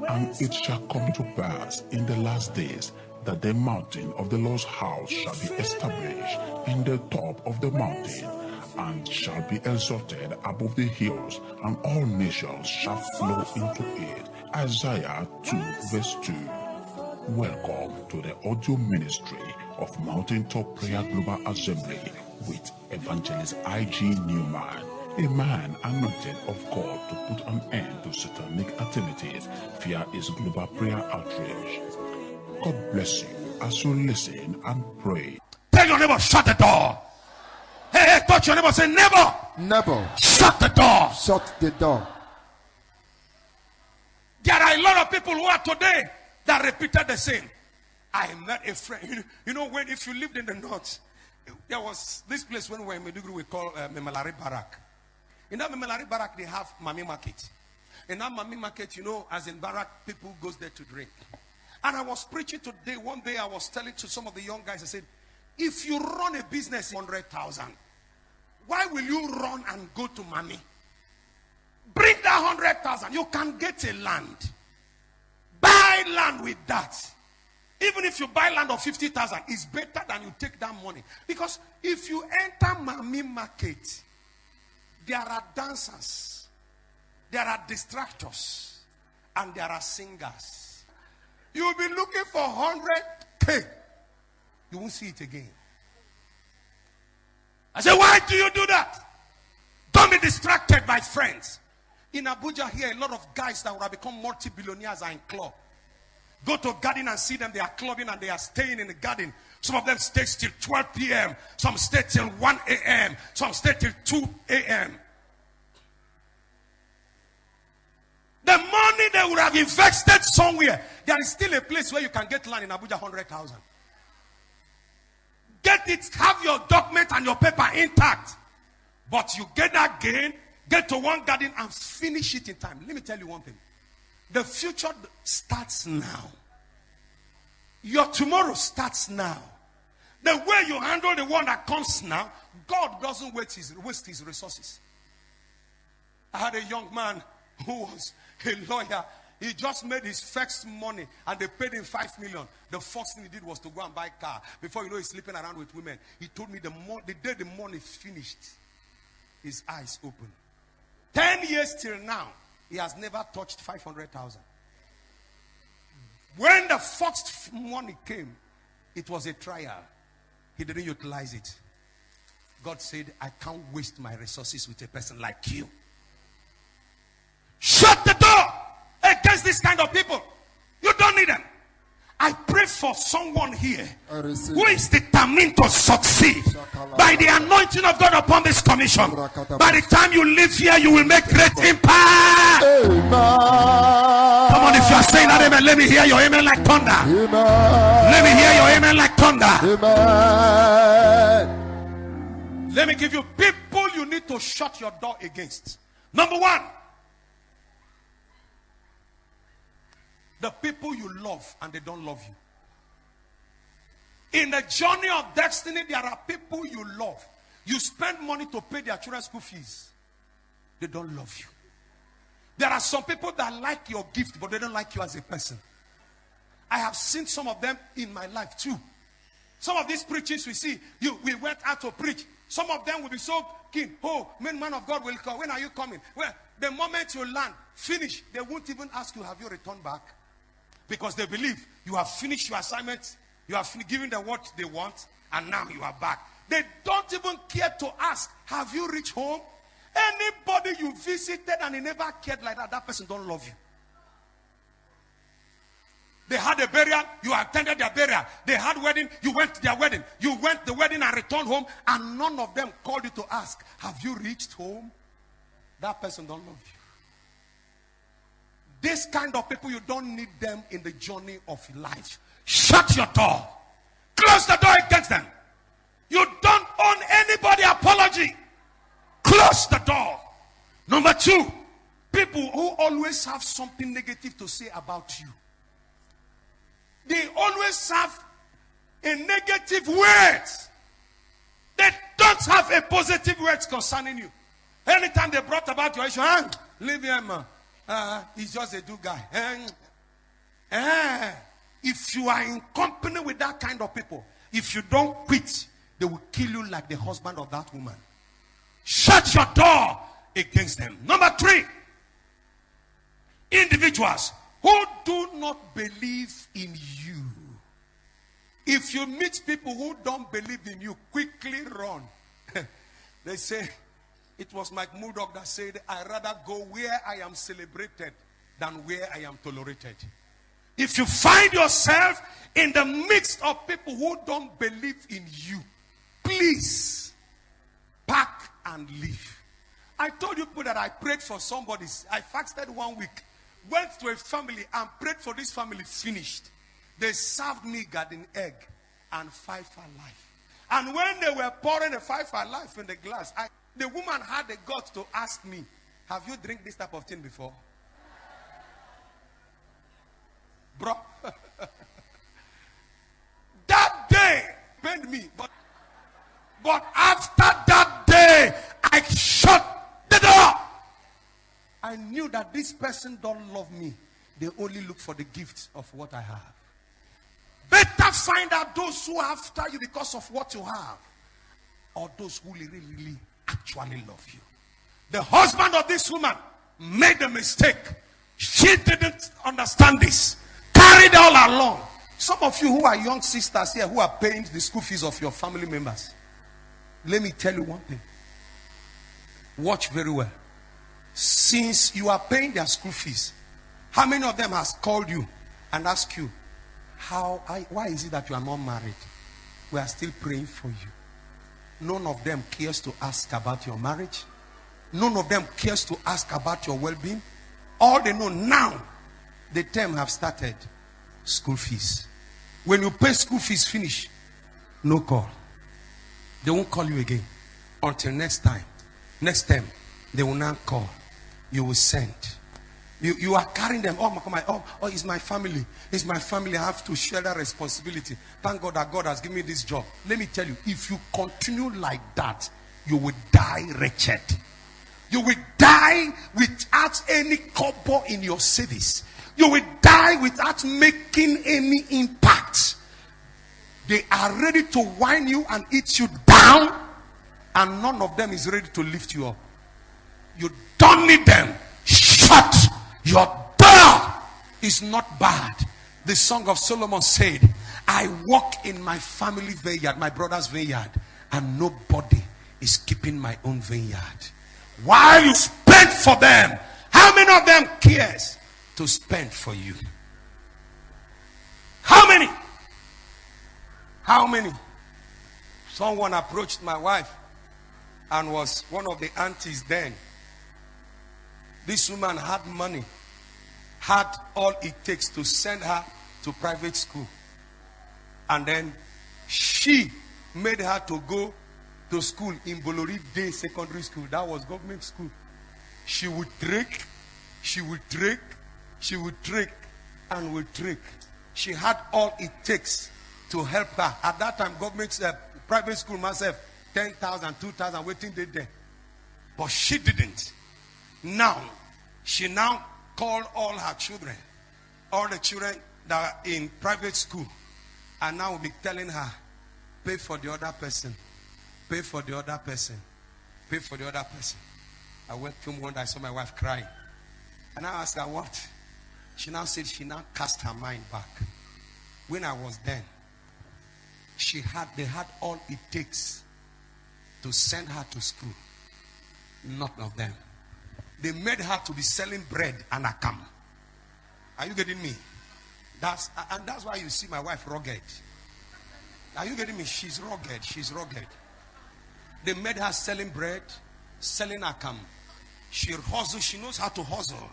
And it shall come to pass in the last days that the mountain of the Lord's house shall be established in the top of the mountain, and shall be exalted above the hills, and all nations shall flow into it. Isaiah 2 verse 2. Welcome to the audio ministry of Mountaintop Prayer Global Assembly with Evangelist IG Newman, a man anointed of God to put an end to satanic activities via his global prayer outreach. God bless you as you listen and pray. Tell your neighbor, shut the door. Hey, touch your neighbor, say, neighbor, shut the door. Shut the door. There are a lot of people who are today that repeated the same. I met a friend. You know, when if you lived in the north, there was this place when we were in Meduguri, we call Memelari Barak. In that Memelari Barak, they have Mami Market. In that Mami Market, you know, as in Barak, people goes there to drink. And I was preaching today. One day I was telling to some of the young guys, I said, if you run a business 100,000, why will you run and go to Mami? Bring that 100,000. You can get a land. Buy land with that. Even if you buy land of 50,000, it's better than you take that money. Because if you enter Mami Market, there are dancers, there are distractors, and there are singers. You'll be looking for 100K. You won't see it again. I say, why do you do that? Don't be distracted by friends. In Abuja here, a lot of guys that would have become multi-billionaires are in club. Go to garden and see them. They are clubbing and they are staying in the garden. Some of them stay till 12 p.m. Some stay till 1 a.m. Some stay till 2 a.m. The money they would have invested somewhere. There is still a place where you can get land in Abuja, 100,000. Get it, have your document and your paper intact. But you get that gain, get to one garden and finish it in time. Let me tell you one thing. The future starts now. Your tomorrow starts now. The way you handle the one that comes now, God doesn't waste his resources. I had a young man who was a lawyer. He just made his first money and they paid him 5 million. The first thing he did was to go and buy a car. Before you know, he's sleeping around with women. He told me the day the money finished, his eyes opened. 10 years till now, he has never touched 500,000. When the first money came, it was a trial. He didn't utilize it. God said, I can't waste my resources with a person like you. Shut the door against this kind of people. You don't need them. I pray for someone here who is determined to succeed by the anointing of God upon this commission. By the time you live here, you will make great impact. Amen. Come on, if you are saying that amen, let me hear your amen like thunder. Amen. Let me hear your amen like thunder. Amen. Let me give you people you need to shut your door against. Number one, the people you love and they don't love you. In the journey of destiny, there are people you love. You spend money to pay their children's school fees. They don't love you. There are some people that like your gift, but they don't like you as a person. I have seen some of them in my life too. Some of these preachers we see, we went out to preach. Some of them will be so keen. Oh, man of God will come. When are you coming? Well, the moment you land, finish, they won't even ask you, have you returned back? Because they believe you have finished your assignment, you have given them what they want, and now you are back. They don't even care to ask, have you reached home? Anybody you visited and he never cared like that, that person don't love you. They had a burial, you attended their burial. They had wedding, you went to their wedding. You went to the wedding and returned home, and none of them called you to ask, have you reached home? That person don't love you. This kind of people, you don't need them in the journey of life. Shut your door. Close the door against them. You don't owe anybody apology. Close the door. Number two, people who always have something negative to say about you. They always have a negative words. They don't have a positive words concerning you. Anytime they brought about your issue, leave him. He's just a do guy. If you are in company with that kind of people, if you don't quit, they will kill you like the husband of that woman. Shut your door against them. Number 3, individuals who do not believe in you. If you meet people who don't believe in you, quickly run. They say, it was Mike Murdoch that said, I rather go where I am celebrated than where I am tolerated. If you find yourself in the midst of people who don't believe in you, please pack and leave. I told you people that I prayed for somebody. I fasted 1 week, went to a family and prayed for this family, finished. They served me garden egg and 5 alive. And when they were pouring the 5 alive in the glass, the woman had the guts to ask me, have you drink this type of thing before? Bro. That day pained me. But after that day, I shut the door. I knew that this person don't love me. They only look for the gifts of what I have. Better find out those who are after you because of what you have, or those who really actually love you. The husband of this woman made a mistake. She didn't understand this. Carried all along. Some of you who are young sisters here who are paying the school fees of your family members, let me tell you one thing. Watch very well. Since you are paying their school fees, how many of them has called you and asked you, why is it that you are not married? We are still praying for you. None of them cares to ask about your marriage. None of them cares to ask about your well-being. All they know now, the term have started, school fees. When you pay school fees finish, no call. They won't call you again until next time. Next time, they will not call. You will send. You are carrying them. Oh, it's my family. It's my family. I have to share that responsibility. Thank God that God has given me this job. Let me tell you, if you continue like that, you will die wretched. You will die without any kobo in your service. You will die without making any impact. They are ready to whine you and eat you down, and none of them is ready to lift you up. You don't need them. Shut your door. Is not bad. The Song of Solomon said, I walk in my family vineyard, my brother's vineyard, and nobody is keeping my own vineyard. While you spend for them, how many of them cares to spend for you? How many? How many? Someone approached my wife and was one of the aunties then. This woman had money, had all it takes to send her to private school. And then she made her to go to school in Bolori Day Secondary School. That was government school. She would trick, and would trick. She had all it takes to help her. At that time, government, private school myself, 10,000, 2,000 waiting there. But she didn't. Now, she now called all her children, all the children that are in private school, and now will be telling her, pay for the other person, pay for the other person, pay for the other person. I went home one day, I saw my wife crying. And I asked her what? She now said she now cast her mind back. When I was then, they had all it takes to send her to school. None of them. They made her to be selling bread and akam. Are you getting me? That's why you see my wife rugged. Are you getting me? She's rugged. She's rugged. They made her selling bread, selling akam. She hustles. She knows how to hustle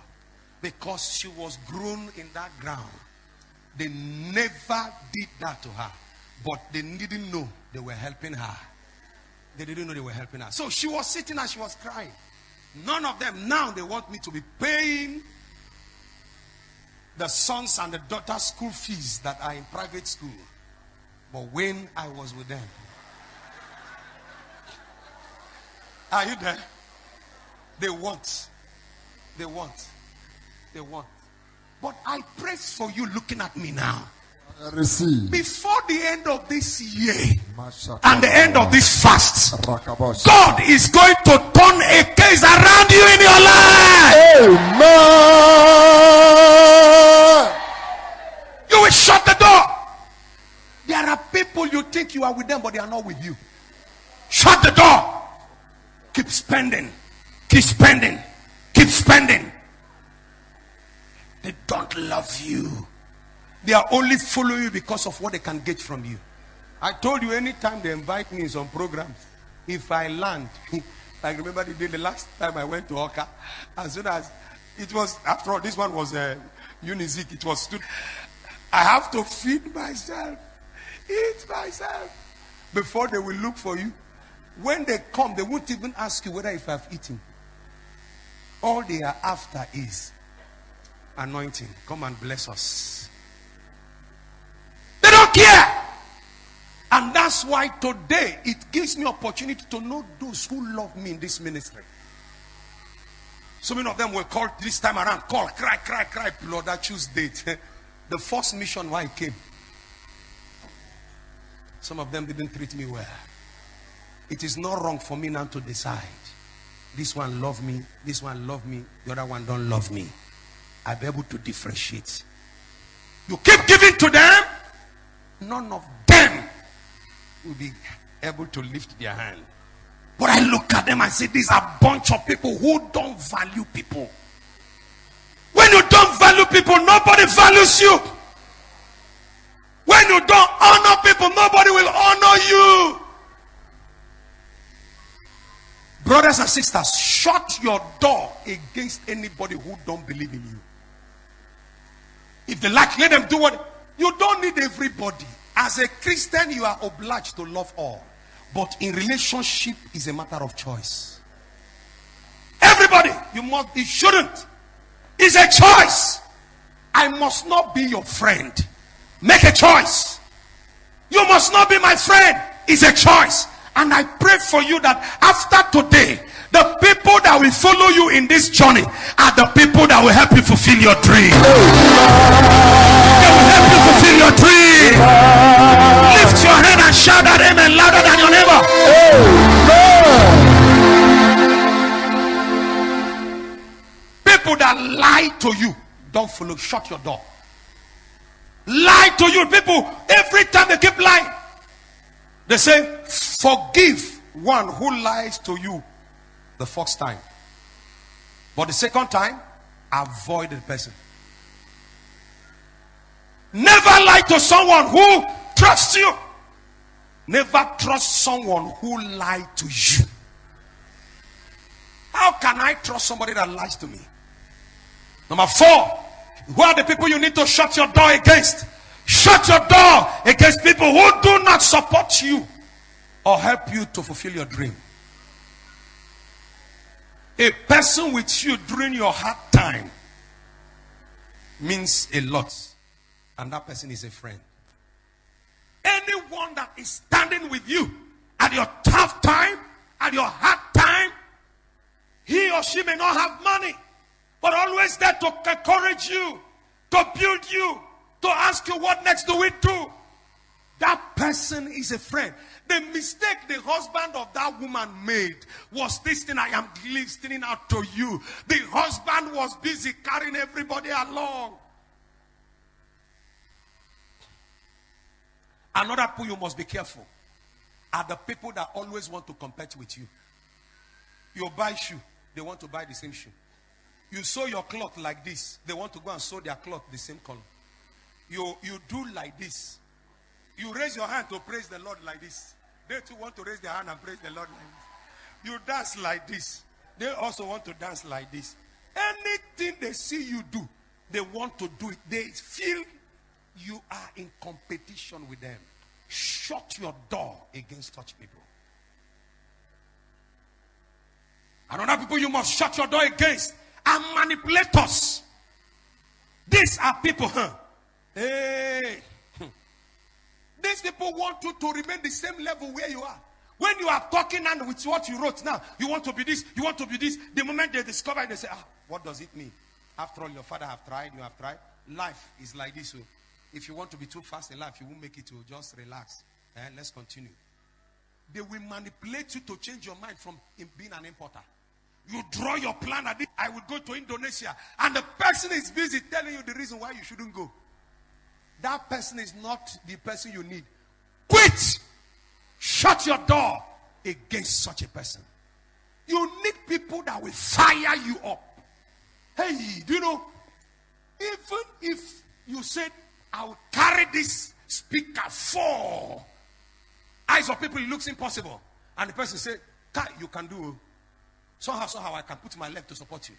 because she was grown in that ground. They never did that to her, but they didn't know they were helping her. They didn't know they were helping her. So she was sitting and she was crying. None of them now, they want me to be paying the sons and the daughters' school fees that are in private school. But when I was with them, are you there? They want. But I pray for you looking at me now. Receive. Before the end of this year and the end of this fast, God is going to turn a case around you in your life. Amen. You will shut the door. There are people you think you are with them, but they are not with you. Shut the door. Keep spending. Keep spending. Keep spending. They don't love you. They are only following you because of what they can get from you. I told you, anytime they invite me in some programs, if I land, like remember the last time I went to Oka, as soon as it was, after all, this one was Unizik, it was stood. I have to feed myself, eat myself, before they will look for you. When they come, they won't even ask you whether if I've eaten. All they are after is anointing. Come and bless us. They don't care. And that's why today it gives me opportunity to know those who love me in this ministry. So many of them will call this time around, call, cry, Lord, I choose date. The first mission why I came. Some of them didn't treat me well. It is not wrong for me now to decide. This one love me, this one love me, the other one don't love me. I'll be able to differentiate. You keep giving to them, none of them will be able to lift their hand. But I look at them and say, these are a bunch of people who don't value people. When you don't value people, nobody values you. When you don't honor people, nobody will honor you. Brothers and sisters, shut your door against anybody who don't believe in you. If they like, let them do what. You don't need everybody. As a Christian, you are obliged to love all. But in relationship, is a matter of choice. Everybody, you shouldn't. It's a choice. I must not be your friend. Make a choice. You must not be my friend. It's a choice. And I pray for you that after today, the people that will follow you in this journey are the people that will help you fulfill your dream. They will help you fulfill your dream. Lift your hand and shout that amen louder than your neighbor. People that lie to you, don't follow. Shut your door. Lie to you. People, every time they keep lying, they say, forgive one who lies to you the first time. But the second time, avoid the person. Never lie to someone who trusts you. Never trust someone who lied to you. How can I trust somebody that lies to me? Number 4, who are the people you need to shut your door against? Shut your door against people who do not support you or help you to fulfill your dream. A person with you during your hard time means a lot, and that person is a friend. Anyone that is standing with you at your tough time, at your hard time, he or she may not have money, but always there to encourage you, to build you, to ask you what next do we do. That person is a friend. The mistake the husband of that woman made was this thing I am listening out to you. The husband was busy carrying everybody along. Another people you must be careful are the people that always want to compete with you. You buy shoe, they want to buy the same shoe. You sew your cloth like this, they want to go and sew their cloth the same color. You do like this. You raise your hand to praise the Lord like this. They too want to raise their hand and praise the Lord like this. You dance like this. They also want to dance like this. Anything they see you do, they want to do it. They feel you are in competition with them. Shut your door against such people. Another people you must shut your door against are manipulators. These are people, hey. These people want you to remain the same level where you are. When you are talking and with what you wrote now, you want to be this, you want to be this. The moment they discover it, they say, what does it mean? After all, your father have tried, you have tried. life is like this. So if you want to be too fast in life, you won't make it. To just relax. And let's continue. They will manipulate you to change your mind from being an importer. You draw your plan at it. I will go to Indonesia, and the person is busy telling you the reason why you shouldn't go. That person is not the person you need. Quit. Shut your door against such a person. You need people that will fire you up. Hey, do you know, even if you said, I will carry this speaker for eyes of people, it looks impossible. And the person said, you can do. Somehow I can put my leg to support you.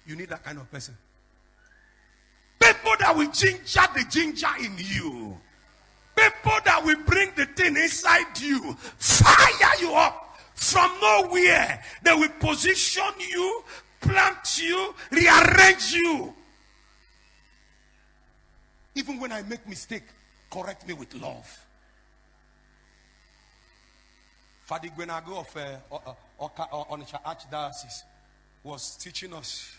You need that kind of person. People that will ginger the ginger in you. People that will bring the thing inside you. Fire you up from nowhere. They will position you, plant you, rearrange you. Even when I make mistake, correct me with love. Father Gwenago of Onitsha Archdiocese was teaching us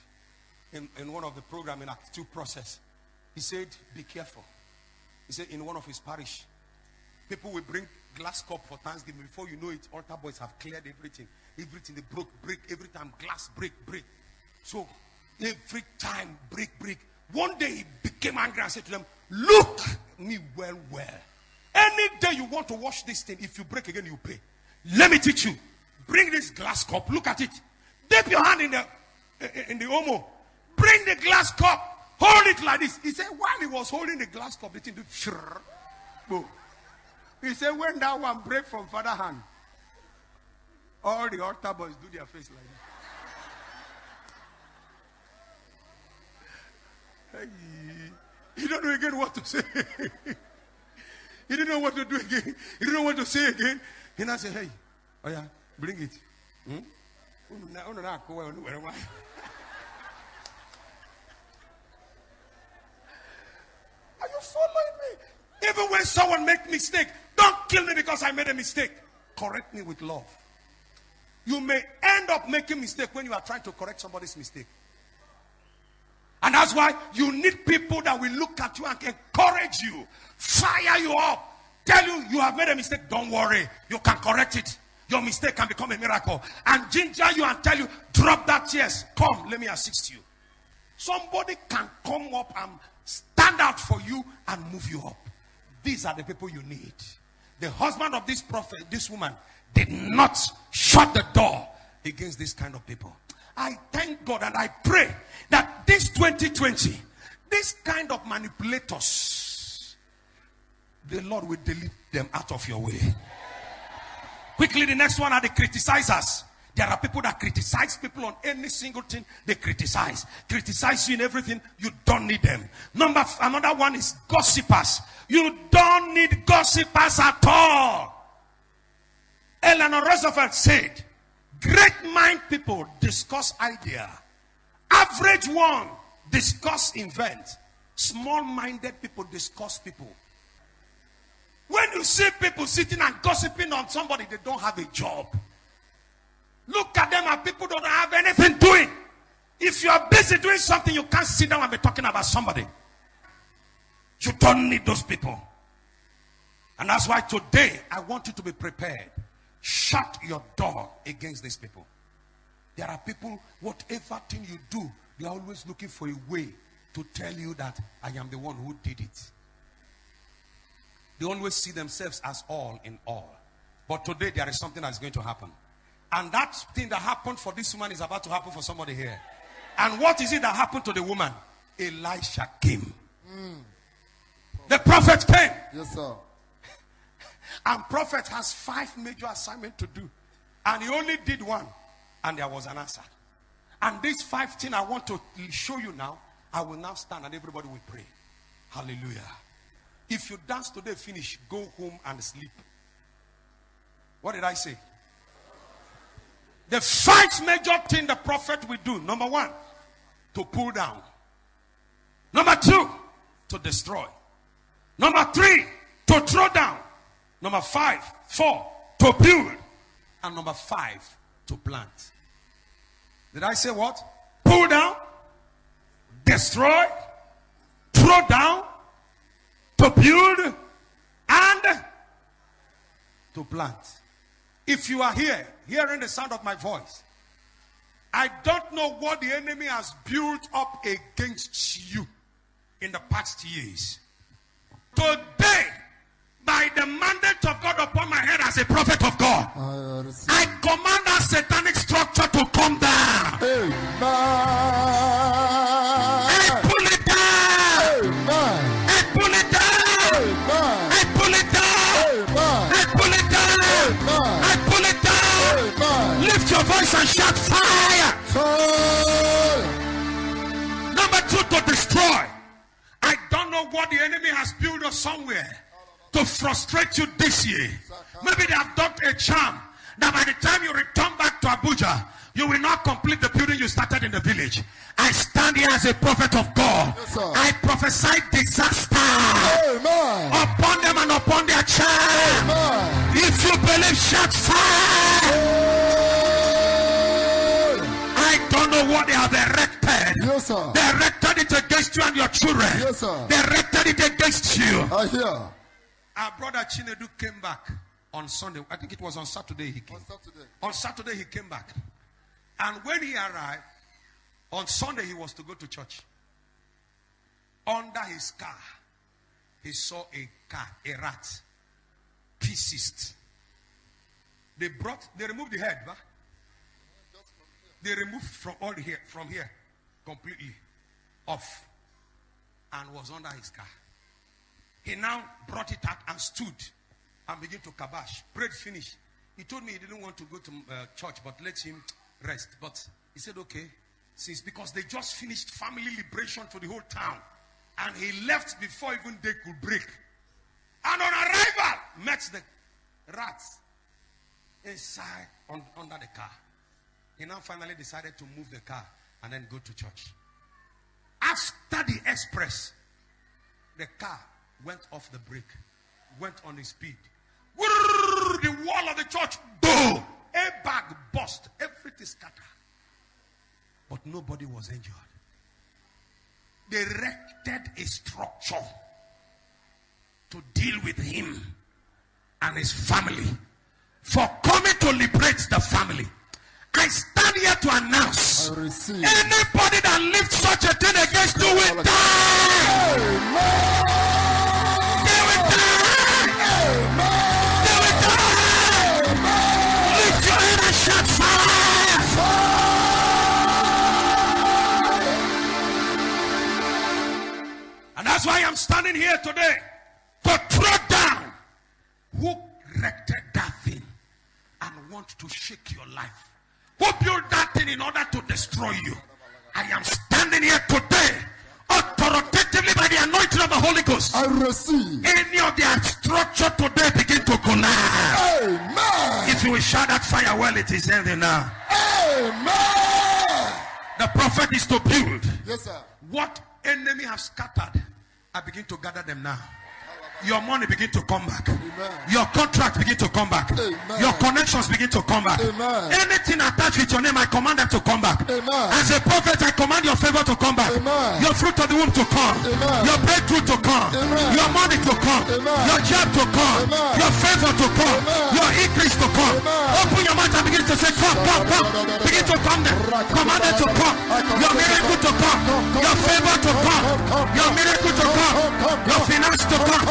in one of the program in Act 2 process. He said, be careful. He said in one of his parish, people will bring glass cup for Thanksgiving. Before you know it, altar boys have cleared everything. Everything they break. Every time glass break. So every time break. One day he became angry and said to them, look me well. Any day you want to wash this thing, if you break again, you pay. Let me teach you. Bring this glass cup. Look at it. Dip your hand in the omo. Bring the glass cup. Hold it like this. He said while he was holding the glass cup, the thing did shrrr. Boom. He said when that one break from father hand, all the altar boys do their face like this. Hey. You don't know again what to say. You didn't know what to do again. You didn't know what to say again. He now said, hey, oh yeah, bring it. Are you following me? Even when someone makes mistake, don't kill me because I made a mistake. Correct me with love. You may end up making mistake when you are trying to correct somebody's mistake. And that's why you need people that will look at you and encourage you, fire you up, tell you have made a mistake. Don't worry, you can correct it. Your mistake can become a miracle. And ginger you and tell you, drop that tears. Come, let me assist you. Somebody can come up and stand out for you and move you up. These are the people you need. The husband of this prophet, this woman, did not shut the door against this kind of people. I thank God and I pray that this 2020, this kind of manipulators, the Lord will delete them out of your way. Quickly, the next one are the criticizers. There are people that criticize people on any single thing they criticize. Criticize you in everything. You don't need them. Another one is gossipers. You don't need gossipers at all. Rev.Fr said, great mind people discuss idea. Average one discuss invent. Small-minded people discuss people. When you see people sitting and gossiping on somebody, they don't have a job. Look at them and people don't have anything doing. If you are busy doing something, you can't sit down and be talking about somebody. You don't need those people. And that's why today, I want you to be prepared. Shut your door against these people. There are people, whatever thing you do, they are always looking for a way to tell you that I am the one who did it. They always see themselves as all in all. But today there is something that's going to happen. And that thing that happened for this woman is about to happen for somebody here. And what is it that happened to the woman? Elisha came. The prophet came. Yes, sir. And prophet has 5 major assignments to do. And he only did one. And there was an answer. And these 5 things I want to show you now. I will now stand and everybody will pray. Hallelujah. If you dance today, finish, go home and sleep. What did I say? The 5 major things the prophet will do. Number 1, to pull down. Number 2, to destroy. Number 3, to throw down. Number 4, to build. And number 5, to plant. Did I say what? Pull down, destroy, build and to plant. If you are here, hearing the sound of my voice, I don't know what the enemy has built up against you in the past years. Today, by the mandate of God upon my head as a prophet of God, I command that satanic structure to come down. Amen. I pull it down. Amen. I pull it down. Amen. I pull it down. Amen. I pull it down. Amen. I pull it down. Amen. Lift your voice and shout fire. Fire. Number 2, to destroy. I don't know what the enemy has built up somewhere to frustrate you this year. Maybe they have done a charm that by the time you return back to Abuja, you will not complete the building you started in the village. I stand here as a prophet of God. Yes, sir. I prophesy disaster Amen. upon them and upon their child. Amen. If you believe, shout fire. I don't know what they have erected. Yes, sir. They erected it against you and your children. Yes, sir. They erected it against you. I hear. Our brother Chinedu came back on Sunday. I think it was on Saturday he came. On Saturday he came back. And when he arrived, on Sunday he was to go to church. Under his car, he saw a rat, pieces. They removed the head, they removed from here, completely off, and was under his car. He now brought it out and stood and began to kabash. Prayed, finished. He told me he didn't want to go to church, but let him rest. But he said, okay, because they just finished family liberation for the whole town. And he left before even they could break. And on arrival, met the rats inside, under the car. He now finally decided to move the car and then go to church. After the express, the car went off the brake, went on his speed. The wall of the church, boom! A bag burst, everything scattered. But nobody was injured. They erected a structure to deal with him and his family for coming to liberate the family. I stand here to announce anybody that lifts such a thing against you will die. They will die. They will die. Lift your head and shout fire. And that's why I'm standing here today to throw down who erected that thing and want to shake your life. Who built that thing in order to destroy you? I am standing here today, authoritatively by the anointing of the Holy Ghost. I receive. Any of their structure today begin to collapse. Amen. If you will shout that fire, well, it is ending now. Amen. The prophet is to build. Yes, sir. What enemy have scattered, I begin to gather them now. Your money begin to come back. Amen. Your contract begin to come back. Amen. Your connections begin to come back. Amen. Anything attached with your name, I command them to come back. Amen. As a prophet, I command your favor to come back. Amen. Your fruit of the womb to come. Amen. Your breakthrough to come. Amen. Your money to come. Amen. Your job to come. Amen. Your favor to come. Amen. Your increase to come. Amen. Open your mouth and begin to say, come, come, come. Begin to come there. Command it to come. Your miracle to come. Your favor to come. Your miracle to come. Your finance to come.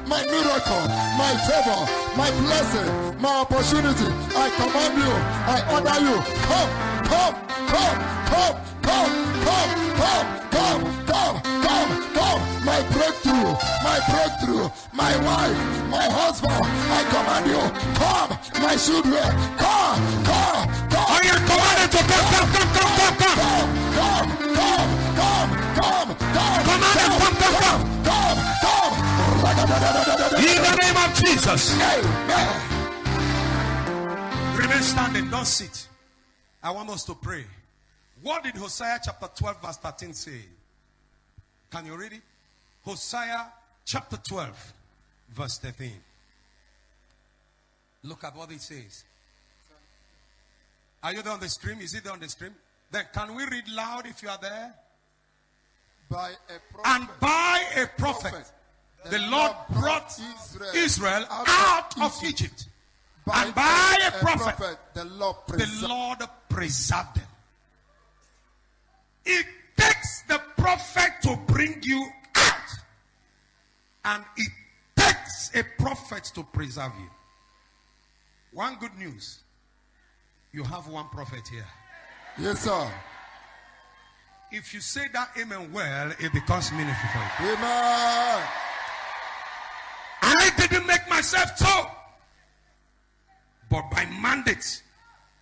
My miracle, my favor, my blessing, my opportunity. I command you, I order you. Come, come, come, come, come, come, come, come, come, come, come. My breakthrough, my wife, my husband. I command you. Come, my children. Come, come, come. I am commanded to come, come, come, come, come, come. Come, come, come, come, come. Commanded, come, come, come. Come, come. In the name of Jesus. Amen. Remain standing, don't sit. I want us to pray. What did Hosea chapter 12 verse 13 say? Can you read it? Hosea chapter 12 verse 13. Look at what it says. Are you there on the stream? Is it there on the stream? Then can we read loud if you are there? And by a prophet, the Lord brought Israel out of Egypt. And by a prophet, the Lord preserved them. It takes the prophet to bring you out. And it takes a prophet to preserve you. One good news. You have one prophet here. Yes, sir. If you say that amen well, it becomes meaningful for you. Amen. I didn't make myself so. But by mandate,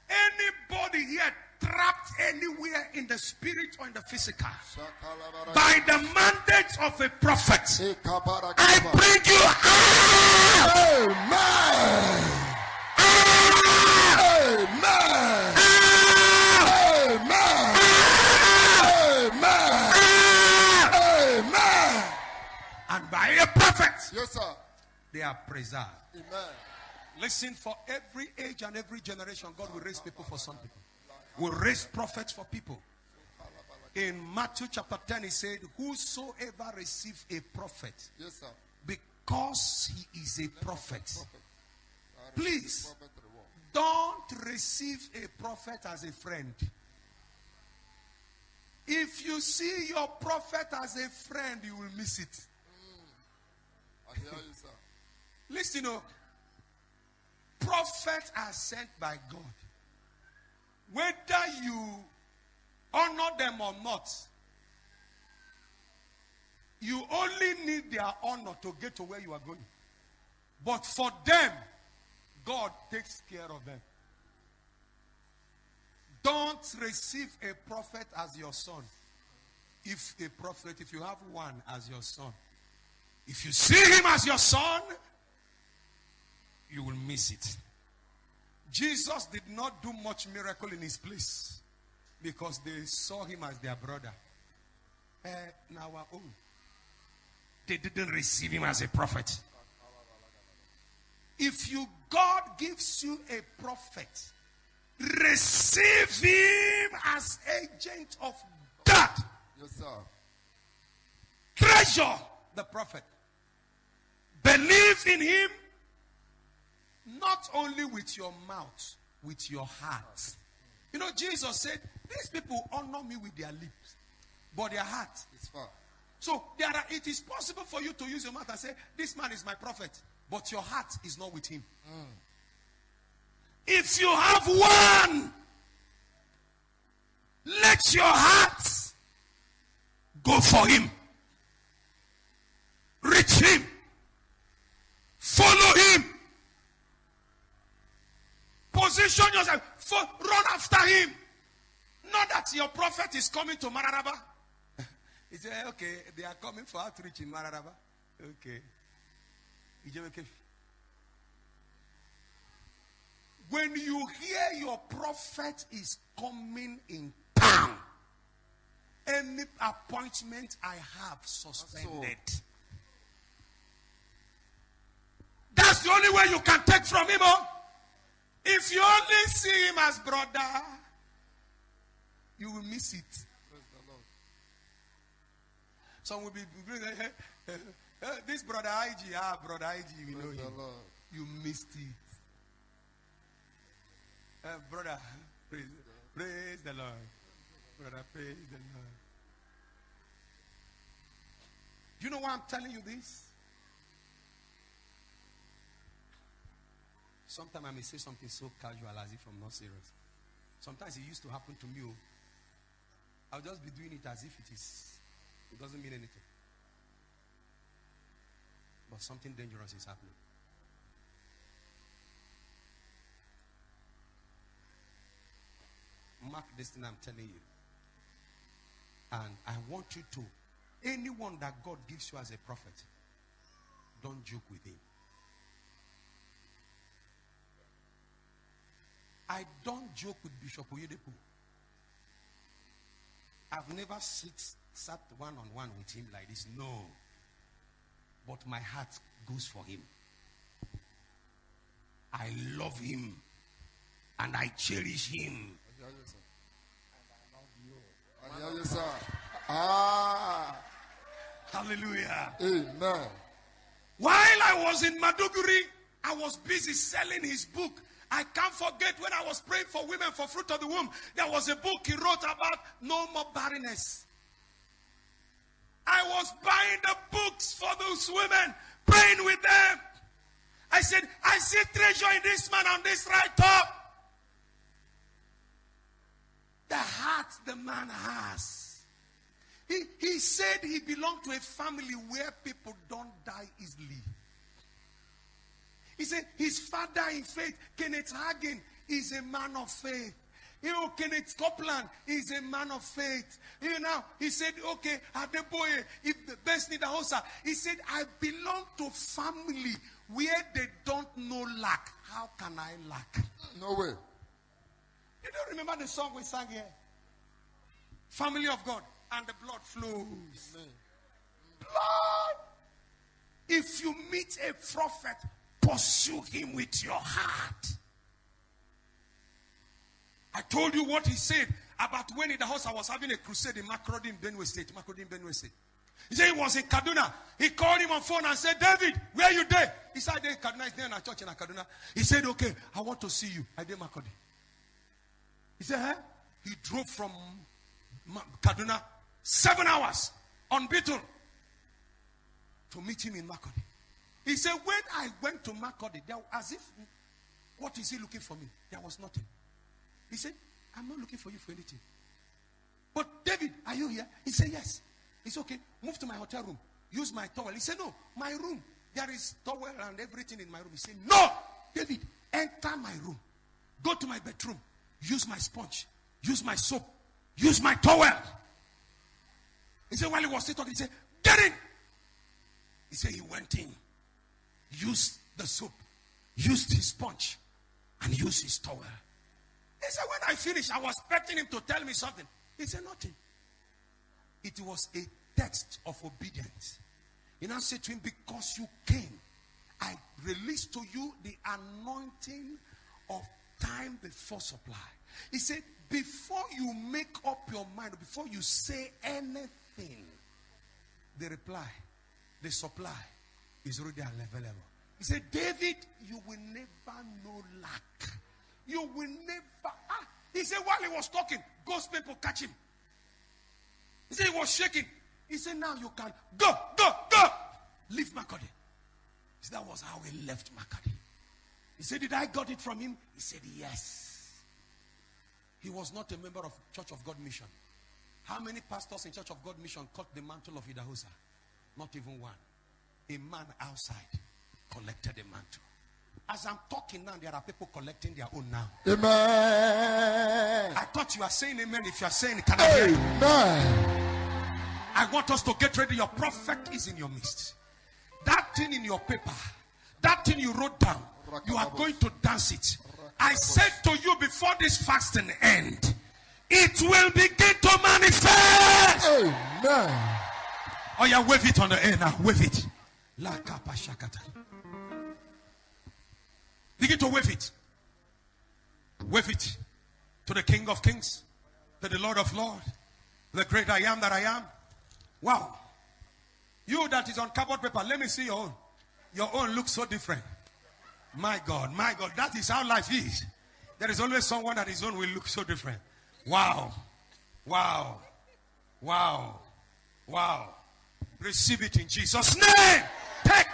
anybody here trapped anywhere in the spirit or in the physical, by the mandate of a prophet, I bring you out. Amen. Amen. Amen. Amen. And by a prophet, Yes, sir. they are preserved. Amen. Listen, for every age and every generation, God will raise people for some people. Will raise prophets for people. In Matthew chapter 10, he said, whosoever receive a prophet, Yes, sir. because he is a prophet. Please, don't receive a prophet as a friend. If you see your prophet as a friend, you will miss it. I hear you, sir. Listen, prophets are sent by God. Whether you honor them or not, you only need their honor to get to where you are going. But for them, God takes care of them. Don't receive a prophet as your son. If you have one as your son, if you see him as your son, you will miss it. Jesus did not do much miracle in his place because they saw him as their brother. Now our own. They didn't receive him as a prophet. If God gives you a prophet, receive him as agent of God. Yes, sir. Treasure the prophet. Believe in him not only with your mouth, with your heart. You know, Jesus said, these people honor me with their lips, but their heart It's far. So it is possible for you to use your mouth and say, this man is my prophet, but your heart is not with him. If you have one, let your heart go for him. Reach him. Follow him. Position yourself. Run after him. Not that your prophet is coming to Mararaba. He said, okay, they are coming for outreach in Mararaba. Okay. When you hear your prophet is coming in town, any appointment I have suspended. That's the only way you can take from him. If you only see him as brother, you will miss it. Praise the Lord. Some will be this brother IG, brother IG, we know him. You missed it. Brother, praise the Lord. Brother, praise the Lord. Do you know why I'm telling you this? Sometimes I may say something so casual as if I'm not serious. Sometimes it used to happen to me. I'll just be doing it as if it doesn't mean anything. But something dangerous is happening. Mark this thing I'm telling you. And I want you to, anyone that God gives you as a prophet, don't joke with him. I don't joke with Bishop Oyedepo. I've never sat one-on-one with him like this. No. But my heart goes for him. I love him. And I cherish him. I hear you, sir. Ah. Hallelujah. Amen. While I was in Maduguri, I was busy selling his book. I can't forget when I was praying for women for fruit of the womb. There was a book he wrote about no more barrenness. I was buying the books for those women, praying with them. I said, I see treasure in this man on this right top. The heart the man has. He said he belonged to a family where people don't die easily. He said his father in faith, Kenneth Hagin, is a man of faith. You know, Kenneth Copeland is a man of faith. You know, he said, okay, Adeboye, if the best need a house, he said, I belong to family where they don't know lack. How can I lack? No way. You don't remember the song we sang here? Family of God, and the blood flows. Blood. If you meet a prophet, pursue him with your heart. I told you what he said about when in the house I was having a crusade in Makurdi in Benue State. He said he was in Kaduna. He called him on phone and said, David, where are you there? He said, there in Kaduna. He's there in a church in Kaduna. He said, okay, I want to see you. I did Makurdi. He said, huh? He drove from Kaduna 7 hours on Beetle to meet him in Makurdi. He said, when I went to Makurdi, as if, what is he looking for me? There was nothing. He said, I'm not looking for you for anything. But David, are you here? He said, yes. It's okay. Move to my hotel room. Use my towel. He said, no, my room. There is towel and everything in my room. He said, no, David, enter my room. Go to my bedroom. Use my sponge. Use my soap. Use my towel. He said, while he was still talking, he said, get in. He said, he went in. Used the soap. Used his sponge. And used his towel. He said, when I finished, I was expecting him to tell me something. He said, nothing. It was a text of obedience. He now said to him, because you came, I released to you the anointing of time before supply. He said, before you make up your mind, before you say anything, the reply, the supply is already available. He said, David, you will never know lack. You will never. He said, while he was talking, ghost people catch him. He said, he was shaking. He said, now you can go. Leave Makurdi. He said, that was how he left Makurdi. He said, did I got it from him? He said, yes. He was not a member of Church of God Mission. How many pastors in Church of God Mission caught the mantle of Idahosa? Not even one. A man outside collected the mantle. As I'm talking now, there are people collecting their own now. Amen. I thought you are saying amen. If you are saying it, can I hear you? Amen. I want us to get ready. Your prophet is in your midst. That thing in your paper, that thing you wrote down, you are going to dance it. I said to you before this fasting end, it will begin to manifest. Amen. Oh yeah, wave it on the air now. Wave it. Begin to wave it. Wave it to the King of Kings, to the Lord of Lords, the great I am that I am. Wow. You that is on cardboard paper, let me see your own. Your own looks so different. My God, that is how life is. There is always someone that his own will look so different. Wow. Receive it in Jesus' name. Take.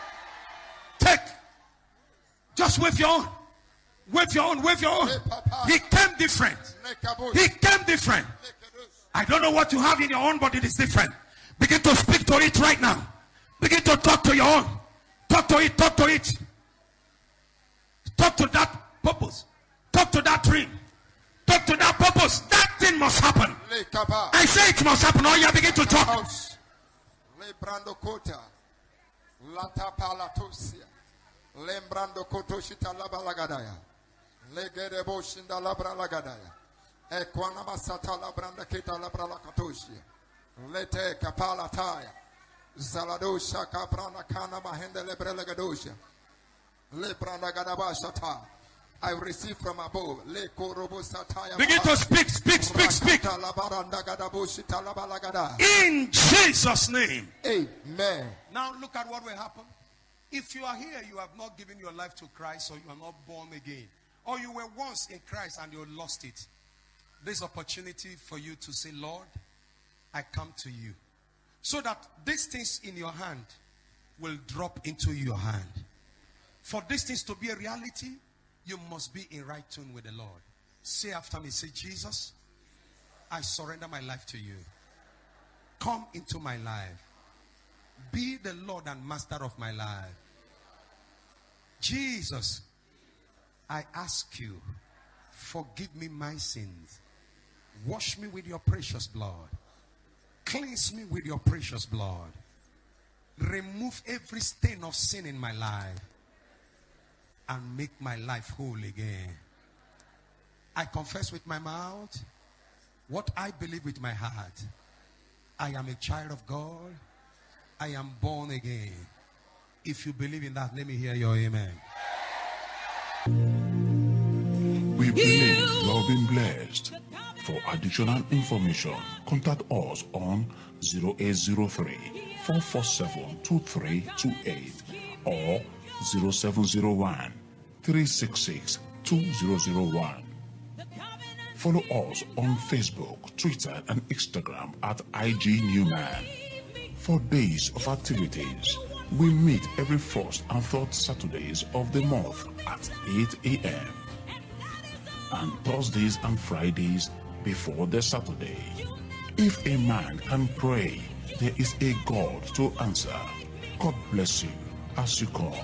Just wave your own. Wave your own. He came different. I don't know what you have in your own, but it is different. Begin to speak to it right now. Begin to talk to your own. Talk to it. Talk to that purpose. Talk to that dream. Talk to that purpose. That thing must happen. I say it must happen. Oh yeah, begin to talk. Lembrando kotoshita labalagadaya. Legere boshinda labralagadaya. Ekwana masata labranda kita labralakatoshia. Lete kapala taya. Zaladosha kaprana kana mahende lebrelegadosha. Lebranda gadabashata. I receive from above. Begin to speak. In Jesus' name. Amen. Now look at what will happen. If you are here, you have not given your life to Christ, or you are not born again, or you were once in Christ and you lost it. This opportunity for you to say, Lord, I come to you. So that these things in your hand will drop into your hand. For these things to be a reality, you must be in right tune with the Lord. Say after me, say, Jesus, I surrender my life to you. Come into my life. Be the Lord and master of my life. Jesus, I ask you, forgive me my sins. Wash me with your precious blood. Cleanse me with your precious blood. Remove every stain of sin in my life. And make my life whole again. I confess with my mouth what I believe with my heart. I am a child of God. I am born again. If you believe in that, let me hear your amen. We believe you have been blessed. For additional information, contact us on 0803 447 2328 or 0701 366 2001. Follow us on Facebook, Twitter, and Instagram at IG Newman. For days of activities, we meet every first and third Saturdays of the month at 8 a.m. and Thursdays and Fridays before the Saturday. If a man can pray, there is a God to answer. God bless you as you come.